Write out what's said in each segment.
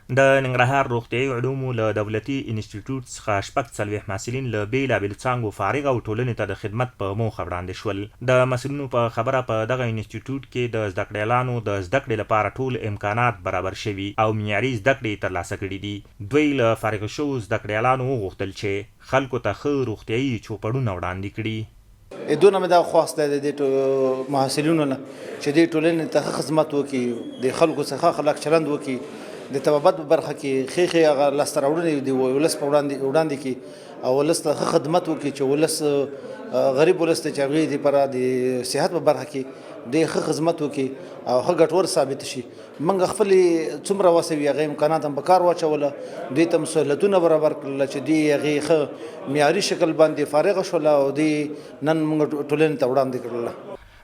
د ننګرهار روغتیايي علومو له دولتي انسټیټوټ څخه شپږ څلوېښت محصلین له بېلابېلو څانګو فارغ او ټولنې ته د خدمت په موخه وړاندې شول. د مسؤلینو په خبره په دغه انسټیټوټ کې د زده کړیالانو د زده کړې لپاره ټول امکانات برابر شوي او معیاري زده کړې ترلاسه کړي دي. دوی له فارغ شوو زده کړیالانو وغوښتل چې خلکو ته ښه روغتیايي چوپړونه وړاندې کړي. دونه مې دا خواست دی د محصلینو نه چې دې ټولنې ته خدمت وکړي، د خلکو څخه خلک چلند وکړي، د طبابت په برخه کې ښې هغه لاسته راوړنې د ولس په وړاندې کړي او ولس ته خدمت وکړي چې ولس غریب ولس ته چې هغوی دپاره د صحت په برخه کې ډېر ښه خدمت وکړي او ښه ګټور ثابت شي. موږ خپلې څومره وسه وي هغه امکانات هم په کار واچوله، دوی ته سهولتونه برابر کړله چې دوی هغې ښه معیاري شکل باندې فارغه شوله او دوی نن موږ ټولنې ته وړاندې کړله.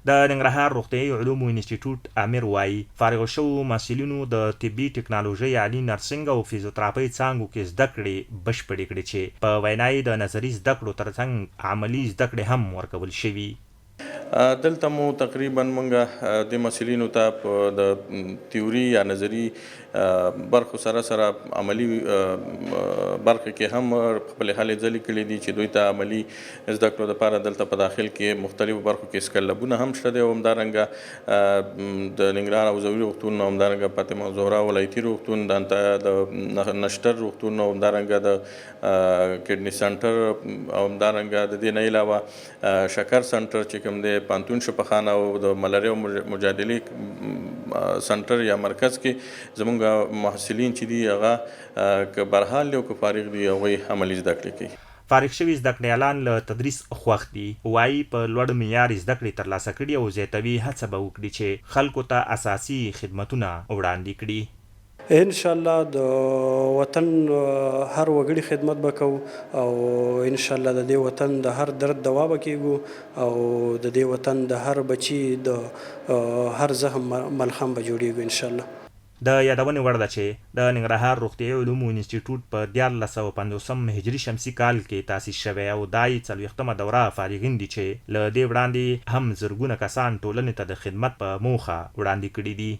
د ننګرهار روغتیايي علومو انسټیټوټ امیر وایي فارغ شوو محصلینو د طبي ټکنالوژۍ عالي نرسنګ او فزیوتراپۍ څانګو کې زده کړې بشپړې کړې چې په وینا یې د نظري زده کړو ترڅنګ عملي زده کړې هم ورکول شوي. دلته مو تقریبا موږ د محصلینو ته په د تیوري یا نظري برخو سره عملي برخه کې هم خپلې هلې ځلې کړي دي چې دوی ته عملي زده کړو لپاره دلته په داخل کې مختلفو برخو کې سکلبونه هم شته دي او همدارنګه د ننګرهار حوزوي روغتون او همدارنګه فاطمه زهرا ولایتي روغتون د نشتر روغتون او همدارنګه د کډني سنټر او همدارنګه د دې نه علاوه شکر سنټر چې کوم دی پانتون شفاخانه او د ملاریا مجادلې سنټر یا مرکز کې زموږ محصلین چې دي هغه که برحال دي او که فارغ دي هغوی عملي زده کړې کوي. فارغ شوي زده کړیالان له تدریس خوښ دي، وایي په لوړ معیار زده کړې ترلاسه کړي او زیاتوي هڅه به وکړي چې خلکو ته اساسي خدمتونه وړاندې کړي. ان شاء الله د وطن هر وګړي خدمت به کوو او ان شاء الله د دې وطن د هر درد دوا به کیږو او د دې وطن د هر بچي د هر زخم ملخم به جوړیږو ان شاء الله. د یادونې وړ ده چې د ننګرهار روغتیايي علومو انسټیټوټ په 1450 هجري شمسي کال کې تاسیس شوی او دا یې 40مه دوره فارغین دي چې له دې وړاندې هم زرګونه کسان ټولنې ته د خدمت په موخه وړاندې کړي دي.